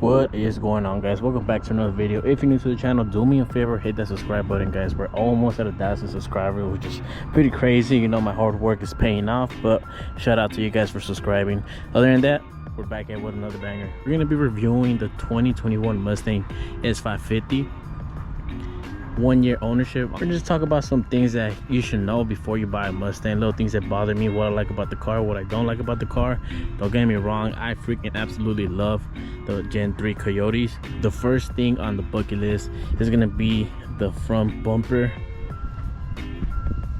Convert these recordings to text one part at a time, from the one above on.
What is going on, guys? Welcome back to another video. If you're new to the channel, do me a favor, hit that subscribe button, guys. We're almost at 1,000 subscribers, which is pretty crazy. You know, my hard work is paying off, but shout out to you guys for subscribing. Other than that, we're back at with another banger. We're gonna be reviewing the 2021 Mustang S550, 1 year ownership. We're just talk about some things that you should know before you buy a Mustang, little things that bother me, what I like about the car, what I don't like about the car. Don't get me wrong, I freaking absolutely love the Gen 3 Coyotes. The first thing on the bucket list is gonna be the front bumper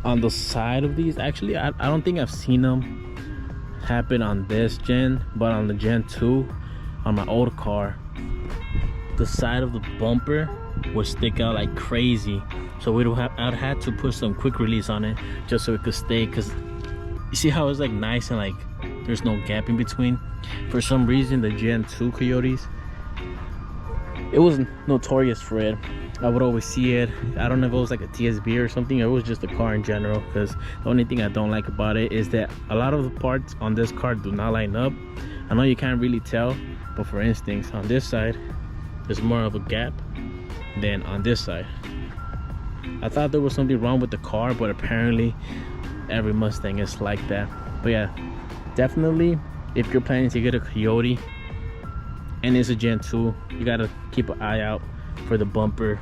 on the side of these. Actually, I don't think I've seen them happen on this gen, but on the Gen 2 on my old car, the side of the bumper would stick out like crazy, so I'd had to put some quick release on it just so it could stay, because you see how it's like nice and like there's no gap in between. For some reason the Gen 2 Coyotes, it was notorious for it. I would always see it. I don't know if it was like a TSB or something, or it was just a car in general, because the only thing I don't like about it is that a lot of the parts on this car do not line up. I know you can't really tell, but for instance on this side there's more of a gap than on this side. I thought there was something wrong with the car, but apparently every Mustang is like that. But yeah, definitely if you're planning to get a Coyote and it's a Gen 2, you gotta keep an eye out for the bumper.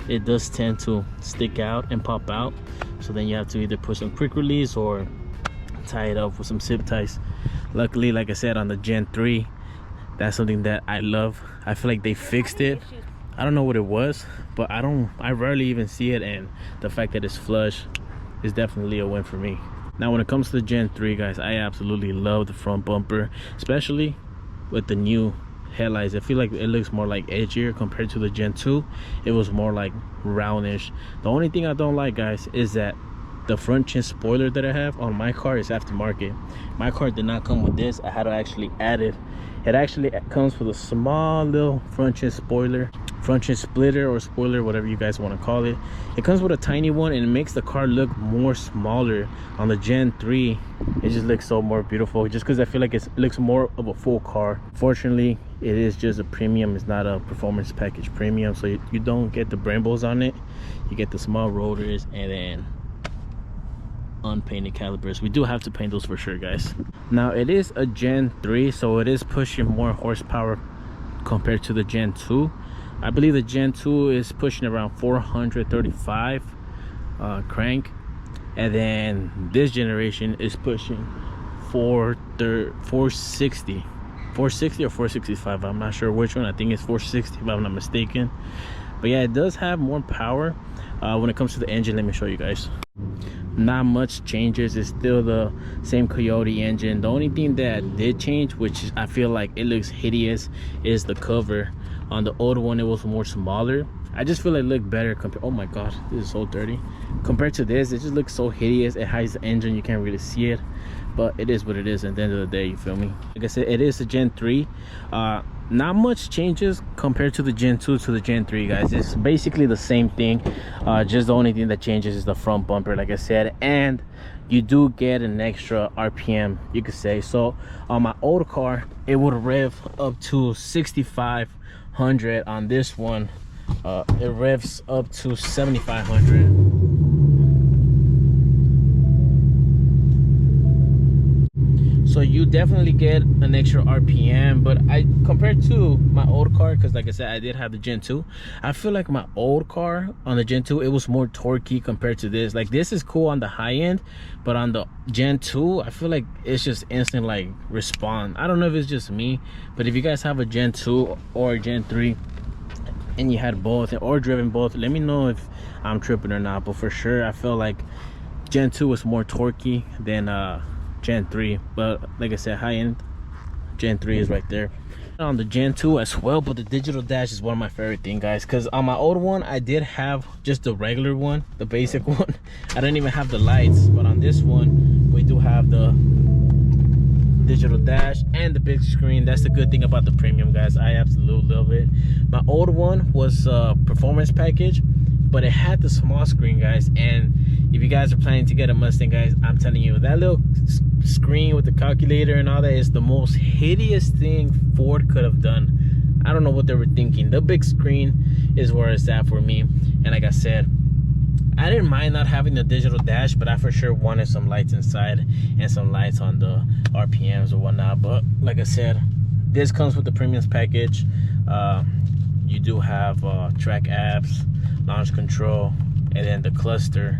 It does tend to stick out and pop out, so then you have to either put some quick release or tie it up with some zip ties. Luckily, like I said, on the Gen 3, that's something that I love. I feel like they fixed it. I don't know what it was, but I rarely even see it, and the fact that it's flush is definitely a win for me. Now when it comes to the Gen 3, guys, I absolutely love the front bumper, especially with the new headlights. I feel like it looks more like edgier compared to the Gen 2. It was more like roundish. The only thing I don't like, guys, is that the front chin spoiler that I have on my car is aftermarket. My car did not come with this. I had to actually add it. It actually comes with a small little front chin spoiler, front chin splitter or spoiler, whatever you guys want to call it. It comes with a tiny one, and it makes the car look more smaller. On the Gen 3, it just looks so more beautiful, just because I feel like it looks more of a full car. Fortunately, it is just a premium. It's not a performance package premium, so you don't get the Brembos on it. You get the small rotors and then unpainted calipers. We do have to paint those for sure, guys. Now it is a Gen 3, so it is pushing more horsepower compared to the Gen 2. I believe the Gen 2 is pushing around 435 crank, and then this generation is pushing 460 or 465. I'm not sure which one. I think it's 460 if I'm not mistaken. But yeah, it does have more power. When it comes to the engine, let me show you guys. Not much changes. It's still the same Coyote engine. The only thing that did change, which I feel like it looks hideous, is the cover. On the old one, it was more smaller. I just feel like it looked better compared. Oh my god, this is so dirty. Compared to this, it just looks so hideous. It hides the engine, you can't really see it, but it is what it is at the end of the day, you feel me? Like I said, it is a Gen 3. Not much changes compared to the Gen 2 to the Gen 3, guys. It's basically the same thing. Just the only thing that changes is the front bumper, like I said, and you do get an extra RPM, you could say. So on my old car, it would rev up to 6,500. On this one, it revs up to 7,500. So you definitely get an extra RPM, but compared to my old car, because like I said, I did have the Gen 2, I feel like my old car on the Gen 2, it was more torquey compared to this. Like, this is cool on the high end, but on the Gen 2, I feel like it's just instant like respawn. I don't know if it's just me, but if you guys have a Gen 2 or a Gen 3 and you had both or driven both, let me know if I'm tripping or not. But for sure, I feel like Gen 2 was more torquey than Gen 3, but like I said, high end Gen 3 is right there on the Gen 2 as well. But the digital dash is one of my favorite things, guys, because on my old one I did have just the regular one, the basic one. I didn't even have the lights, but on this one we do have the digital dash and the big screen. That's the good thing about the premium, guys. I absolutely love it. My old one was a performance package, but it had the small screen, guys. And if you guys are planning to get a Mustang, guys, I'm telling you, that little screen with the calculator and all that is the most hideous thing Ford could have done. I don't know what they were thinking. The big screen is where it's at for me. And like I said, I didn't mind not having the digital dash, but I for sure wanted some lights inside and some lights on the RPMs or whatnot. But like I said, this comes with the premium package. You do have track apps, launch control, and then the cluster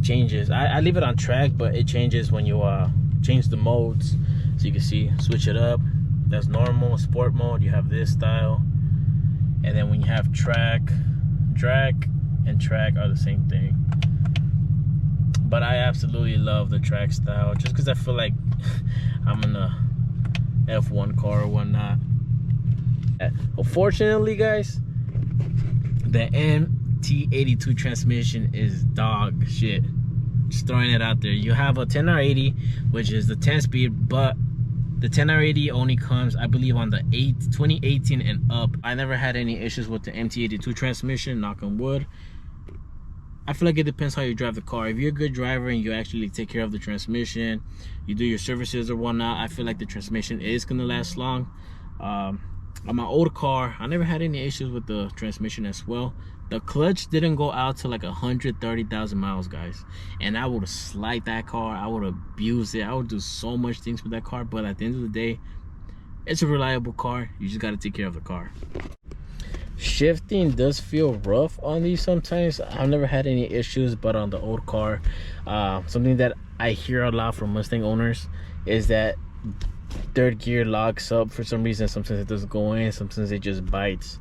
changes. I leave it on track, but it changes when you change the modes. So you can see, switch it up. That's normal. Sport mode, you have this style. And then when you have track, drag, and track are the same thing. But I absolutely love the track style, just because I feel like I'm in a F1 car or whatnot. Unfortunately, guys, the MT82 transmission is dog shit. Just throwing it out there. You have a 10R80, which is the 10-speed, but the 10R80 only comes, I believe, on the 2018 and up. I never had any issues with the MT82 transmission, knock on wood. I feel like it depends how you drive the car. If you're a good driver and you actually take care of the transmission, you do your services or whatnot, I feel like the transmission is gonna last long. On my old car, I never had any issues with the transmission as well. The clutch didn't go out to like 130,000 miles, guys. And I would slide that car, I would abuse it, I would do so much things with that car. But at the end of the day, it's a reliable car. You just gotta take care of the car. Shifting does feel rough on these sometimes. I've never had any issues, but on the old car, something that I hear a lot from Mustang owners is that third gear locks up for some reason. Sometimes it doesn't go in, sometimes it just bites.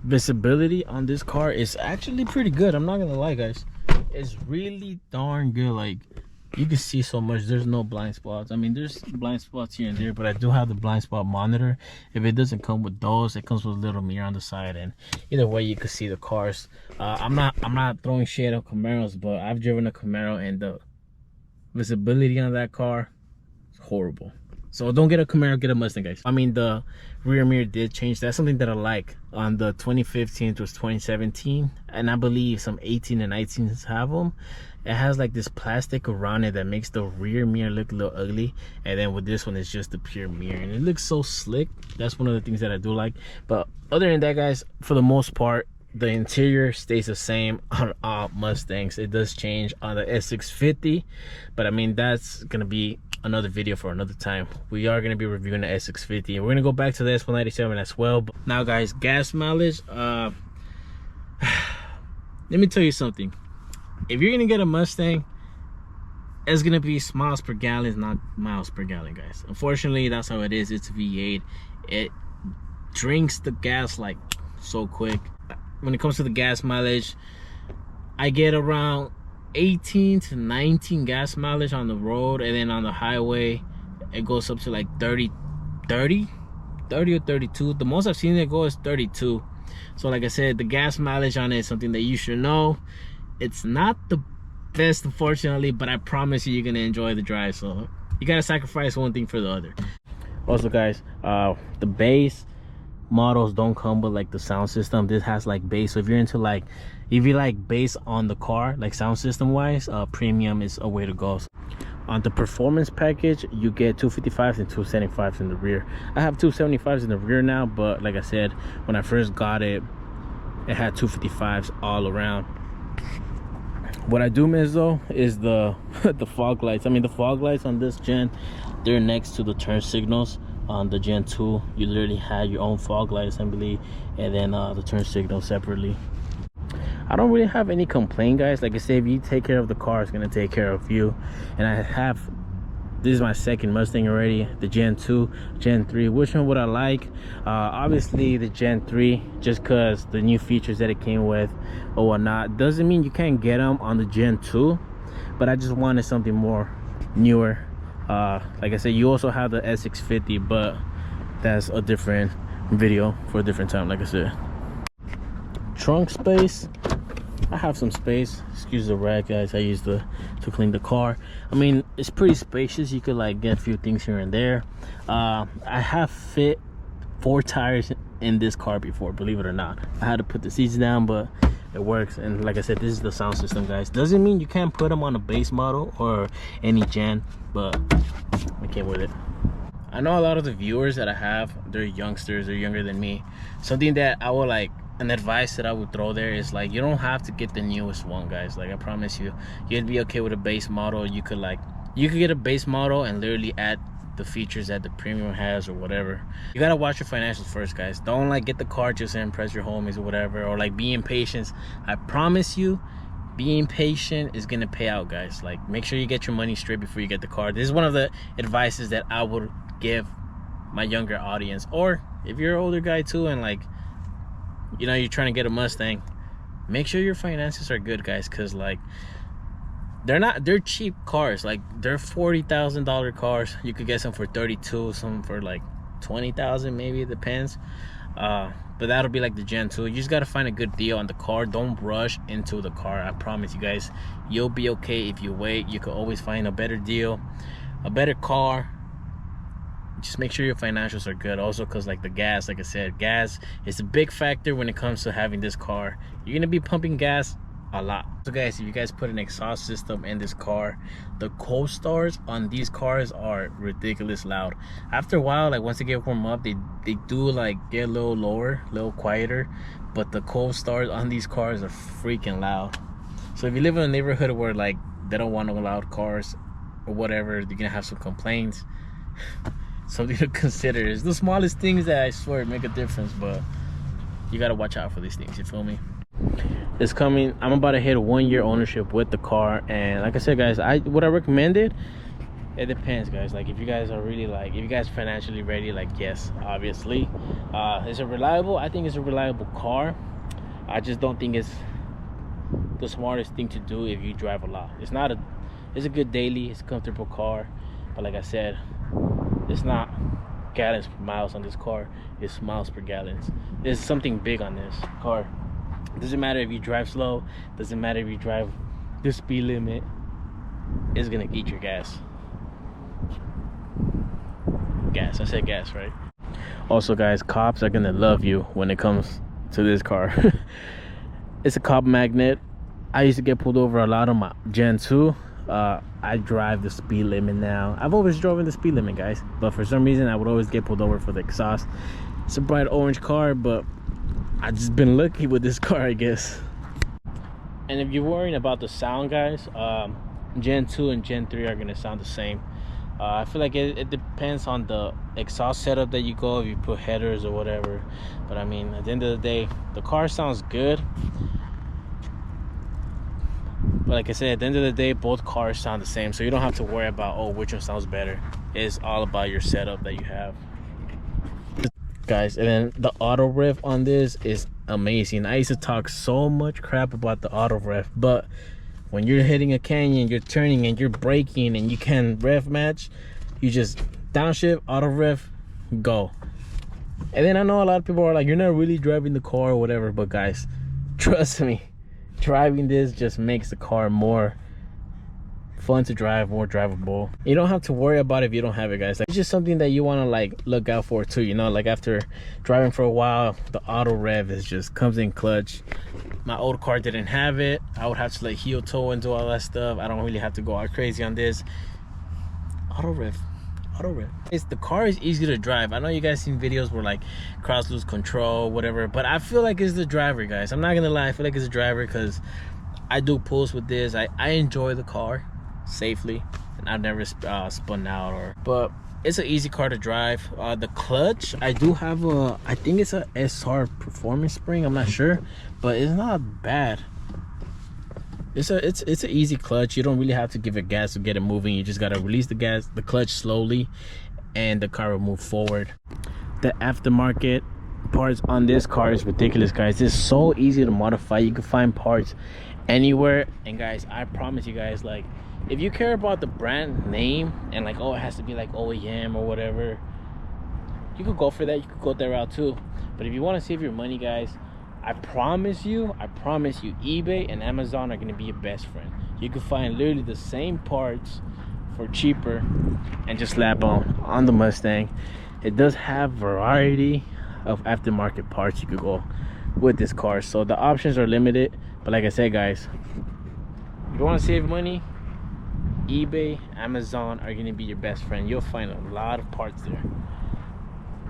Visibility on this car is actually pretty good. I'm not gonna lie, guys. It's really darn good. Like, you can see so much. There's no blind spots. I mean, there's blind spots here and there, but I do have the blind spot monitor. If it doesn't come with those, it comes with a little mirror on the side, and either way you can see the cars. I'm not throwing shade on Camaros, but I've driven a Camaro and the visibility on that car is horrible. So don't get a Camaro, get a Mustang, guys. I mean, the rear mirror did change. That's something that I like. On the 2015 to 2017, and I believe some 18 and 19s have them. It has like this plastic around it that makes the rear mirror look a little ugly, and then with this one it's just the pure mirror, and it looks so slick. That's one of the things that I do like. But other than that, guys, for the most part, the interior stays the same on all Mustangs. It does change on the S650, but I mean, that's gonna be another video for another time. We are going to be reviewing the S650, and we're going to go back to the S197 as well. But now, guys, gas mileage, let me tell you something. If you're going to get a Mustang, it's going to be miles per gallon, not miles per gallon, guys. Unfortunately, that's how it is. It's a V8. It drinks the gas like so quick. When it comes to the gas mileage, I get around 18 to 19 gas mileage on the road, and then on the highway it goes up to like 30 or 32. The most I've seen it go is 32. So like I said, the gas mileage on it is something that you should know. It's not the best, unfortunately, but I promise you, you're gonna enjoy the drive. So you gotta sacrifice one thing for the other. Also, guys, the base models don't come with like the sound system. This has like bass, so if you're into like, if you like bass on the car, like sound system wise, premium is a way to go. On the performance package, you get 255s and 275s in the rear. I have 275s in the rear now, but like I said, when I first got it, it had 255s all around. What I do miss though is the the fog lights. I mean, the fog lights on this gen, they're next to the turn signals. On the Gen 2, you literally had your own fog light assembly, and then the turn signal separately. I don't really have any complaint, guys. Like I said, if you take care of the car, it's gonna take care of you. And I have, this is my second Mustang already, the Gen 2, Gen 3. Which one would I like? Obviously the Gen 3, just because the new features that it came with or whatnot. Doesn't mean you can't get them on the Gen 2, but I just wanted something more newer. Like I said, you also have the S650, but that's a different video for a different time. Like I said, trunk space, I have some space. Excuse the rag, guys, I use to clean the car. I mean, it's pretty spacious. You could like get a few things here and there. I have fit 4 tires in this car before, believe it or not. I had to put the seats down, but it works. And like I said, this is the sound system, guys. Doesn't mean you can't put them on a base model or any gen, but I came with it. I know a lot of the viewers that I have, they're youngsters, they're younger than me. Something that I would like, an advice that I would throw there is like, you don't have to get the newest one, guys. Like, I promise you, you'd be okay with a base model. You could get a base model and literally add the features that the premium has or whatever. You gotta watch your financials first, guys. Don't like get the car just to impress your homies or whatever, or like be impatient. I promise you, being patient is gonna pay out, guys. Like, make sure you get your money straight before you get the car. This is one of the advices that I would give my younger audience, or if you're an older guy too and like, you know, you're trying to get a Mustang, make sure your finances are good, guys, because like they're cheap cars. Like, they're $40,000 cars. You could get some for 32, some for like 20,000 maybe, it depends. But that'll be like the Gen 2. You just gotta find a good deal on the car. Don't rush into the car. I promise you guys, you'll be okay if you wait. You can always find a better deal, a better car. Just make sure your financials are good. Also, because like the gas, like I said, gas is a big factor when it comes to having this car. You're gonna be pumping gas a lot. So guys, if you guys put an exhaust system in this car, the cold starts on these cars are ridiculous loud. After a while, like once they get warm up, they do like get a little lower, a little quieter, but the cold starts on these cars are freaking loud. So if you live in a neighborhood where like they don't want no loud cars or whatever, you're gonna have some complaints. Something to consider. Is the smallest things that I swear make a difference, but you gotta watch out for these things, you feel me? It's coming. I'm about to hit 1 year ownership with the car, and like I said, guys, would I recommend it? It depends, guys. Like, if you guys are really like, if you guys financially ready, like, yes, obviously. Is it reliable? I think it's a reliable car. I just don't think it's the smartest thing to do if you drive a lot. It's a good daily, it's a comfortable car, but like I said, it's not gallons per miles on this car, it's miles per gallons. There's something big on this car. It doesn't matter if you drive slow, doesn't matter if you drive the speed limit, it's gonna eat your gas. I said gas, right? Also, guys, cops are gonna love you when it comes to this car. It's a cop magnet. I used to get pulled over a lot on my Gen 2. I drive the speed limit now. I've always driven the speed limit, guys, but for some reason I would always get pulled over for the exhaust. It's a bright orange car, but I just been lucky with this car, I guess. And if you're worrying about the sound, guys, Gen 2 and Gen 3 are gonna sound the same. I feel like it depends on the exhaust setup that you go, if you put headers or whatever. But I mean, at the end of the day, the car sounds good. But like I said, at the end of the day, both cars sound the same, so you don't have to worry about, oh, which one sounds better. It's all about your setup that you have, guys. And then the auto rev on this is amazing. I used to talk so much crap about the auto rev, but when you're hitting a canyon, you're turning and you're braking and you can rev match, you just downshift, auto rev, go. And then I know a lot of people are like, you're not really driving the car or whatever, but guys, trust me, driving this just makes the car more fun to drive, more drivable. You don't have to worry about it if you don't have it, guys. Like, it's just something that you want to like look out for too, you know. Like, after driving for a while, the auto rev is just comes in clutch. My old car didn't have it. I would have to like heel toe and do all that stuff. I don't really have to go out crazy on this. Auto rev. The car is easy to drive. I know you guys seen videos where like cars lose control, whatever, but I feel like it's the driver, guys. I'm not gonna lie, I feel like it's the driver, because I do pulls with this. I enjoy the car safely, and I've never spun out but it's an easy car to drive. The clutch, I do have I think it's a SR performance spring, I'm not sure, but it's not bad. It's an easy clutch. You don't really have to give it gas to get it moving. You just gotta release the clutch slowly, and the car will move forward. The aftermarket parts on this car is ridiculous, guys. It's so easy to modify. You can find parts anywhere, and guys, I promise you guys, like, if you care about the brand name and like, oh, it has to be like OEM or whatever, you could go for that. You could go that route too. But if you want to save your money, guys, I promise you, eBay and Amazon are going to be your best friend. You can find literally the same parts for cheaper and just slap on the Mustang. It does have variety of aftermarket parts you could go with this car, so the options are limited. But like I said, guys, if you want to save money, eBay, Amazon are gonna be your best friend. You'll find a lot of parts there.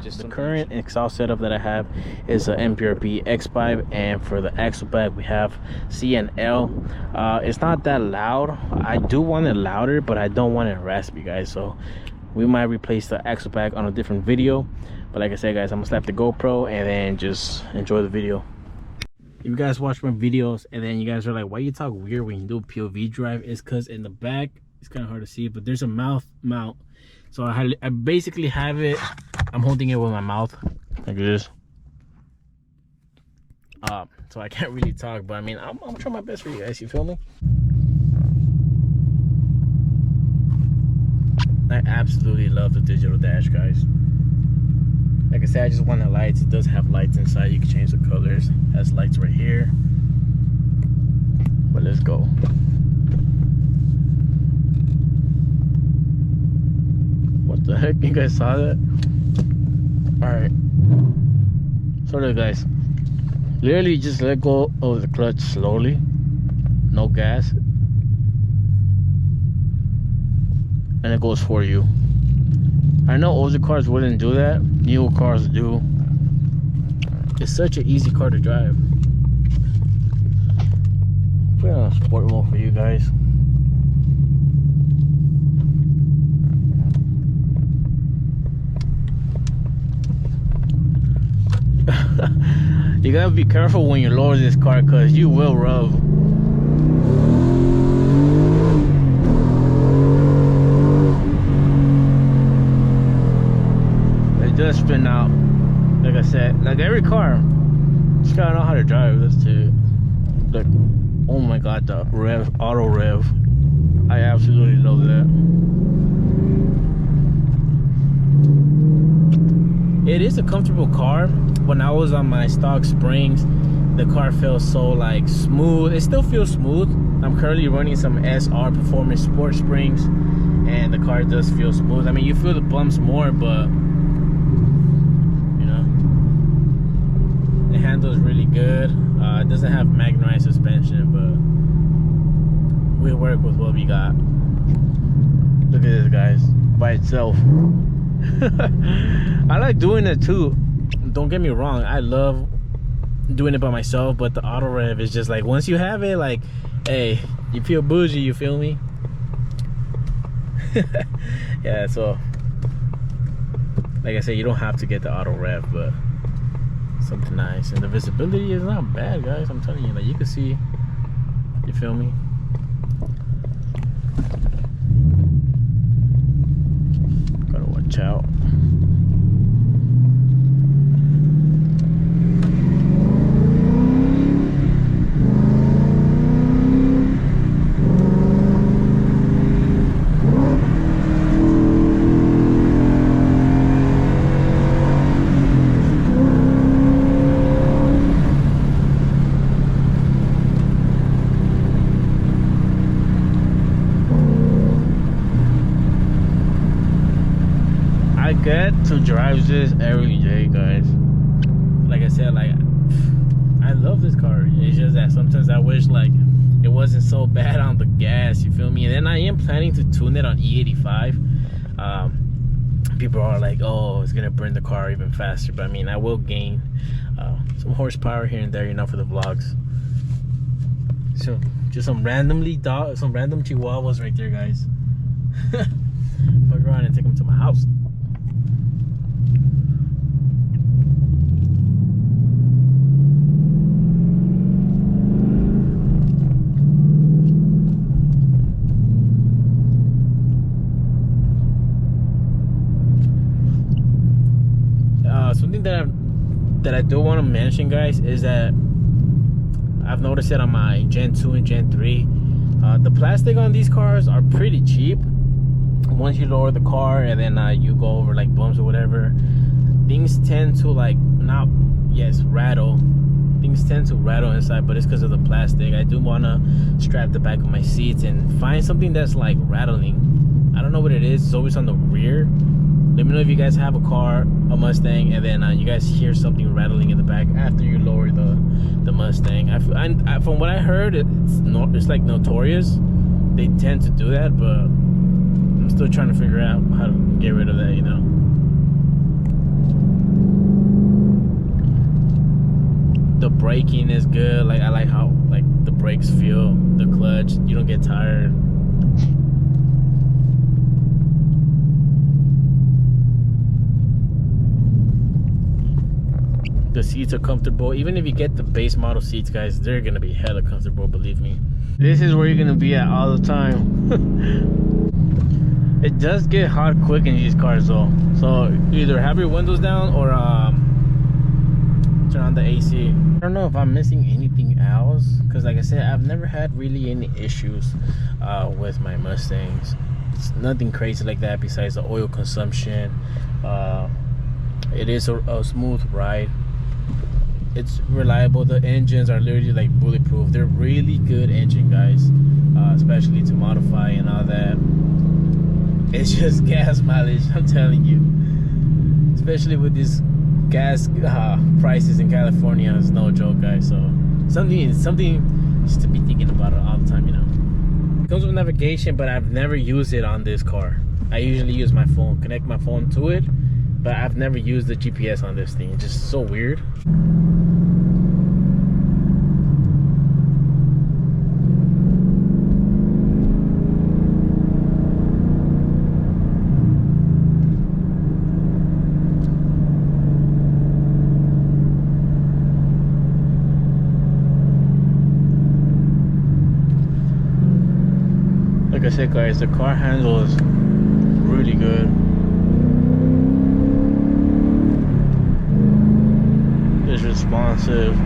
Just the current exhaust setup that I have is a MPRP X5, and for the axle bag we have C&L. It's not that loud. I do want it louder, but I don't want it raspy, guys. So we might replace the axle bag on a different video. But like I said, guys, I'm gonna slap the GoPro and then just enjoy the video. If you guys watch my videos and then you guys are like, why you talk weird when you do a POV drive, it's because in the back it's kind of hard to see, but there's a mount. So I basically have it, I'm holding it with my mouth like this, so I can't really talk, but I mean, I'm trying my best for you guys, you feel me? I absolutely love the digital dash, guys. Like I said, I just want the lights. It does have lights inside. You can change the colors. It has lights right here. But let's go. What the heck? You guys saw that? Alright. So look, guys. Literally just let go of the clutch slowly. No gas. And it goes for you. I know older cars wouldn't do that. Newer cars do. It's such an easy car to drive. Put it on sport mode for you guys. You gotta be careful when you lower this car, because you will rub. It does spin out. Like I said, like every car, just gotta know how to drive. That's it. Look, oh my god, the rev, auto rev. I absolutely love that. It is a comfortable car. When I was on my stock springs, the car feels so like smooth. It still feels smooth. I'm currently running some SR Performance Sport springs, and the car does feel smooth. I mean, you feel the bumps more, but you know, it handles really good. It doesn't have magnetized suspension, but we work with what we got. Look at this, guys, by itself. I like doing it too. Don't get me wrong, I love doing it by myself, but the auto rev is just like, once you have it, like, hey, you feel bougie, you feel me? Yeah, so like I said, you don't have to get the auto rev, but something nice. And the visibility is not bad, guys. I'm telling you, like, you can see, you feel me? Gotta watch out. I get to drive this every day, guys. Like I said, like, I love this car. It's just that sometimes I wish like it wasn't so bad on the gas, you feel me? And then I am planning to tune it on E85. People are like, oh, it's gonna burn the car even faster, but I mean, I will gain some horsepower here and there, you know, for the vlogs. So just some random chihuahuas right there, guys. Fuck around and take them to my house. Something that I do want to mention, guys, is that I've noticed it on my Gen 2 and Gen 3. The plastic on these cars are pretty cheap. Once you lower the car and then you go over like bumps or whatever, things tend to like rattle. Things tend to rattle inside, but it's because of the plastic. I do want to strap the back of my seats and find something that's like rattling. I don't know what it is. It's always on the rear. Let me know if you guys have a car, a Mustang, and then you guys hear something rattling in the back after you lower the Mustang. From what I heard, it's like notorious. they tend to do that, but I'm still trying to figure out how to get rid of that, you know. The braking is good. Like, I like how like the brakes feel, the clutch, you don't get tired. The seats are comfortable. Even if you get the base model seats, guys, they're gonna be hella comfortable, believe me. This is where you're gonna be at all the time. It does get hot quick in these cars though, so either have your windows down or turn on the AC. I don't know if I'm missing anything else, because like I said, I've never had really any issues with my Mustangs. It's nothing crazy like that besides the oil consumption. It is a smooth ride. It's reliable. The engines are literally like bulletproof. They're really good engine, guys, especially to modify and all that. It's just gas mileage, I'm telling you, especially with these gas prices in California. It's no joke, guys. So something just to be thinking about it all the time, you know. It comes with navigation, but I've never used it on this car. I usually use my phone, connect my phone to it, but I've never used the GPS on this thing. It's just so weird. Like I said, guys, the car handles really good. It's responsive.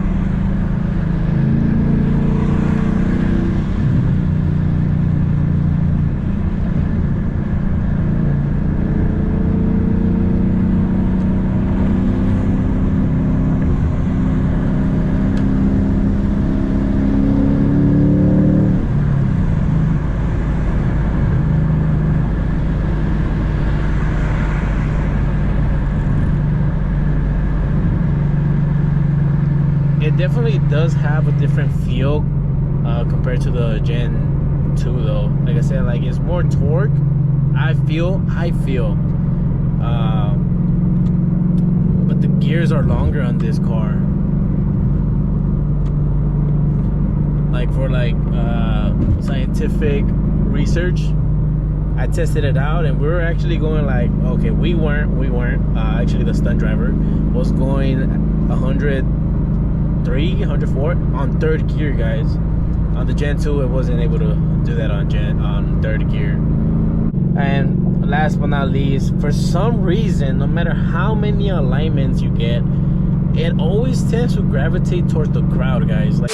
It definitely does have a different feel compared to the Gen 2 though. Like I said, like it's more torque. I feel but the gears are longer on this car. Like for like scientific research, I tested it out and we were actually going like, okay, we weren't actually the stunt driver was going 103, 104 on third gear, guys. On the Gen 2, it wasn't able to do that on third gear. And last but not least, for some reason, no matter how many alignments you get, it always tends to gravitate towards the crowd, guys. Like,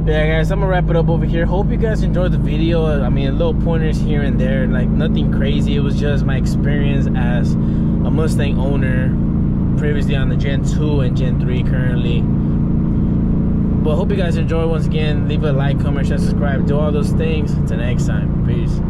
yeah, guys, I'm gonna wrap it up over here. Hope you guys enjoyed the video. I mean, little pointers here and there, like nothing crazy. It was just my experience as a Mustang owner, previously on the Gen 2 and Gen 3 currently. But hope you guys enjoy. Once again, leave a like, comment, share, subscribe, do all those things. Until next time, peace.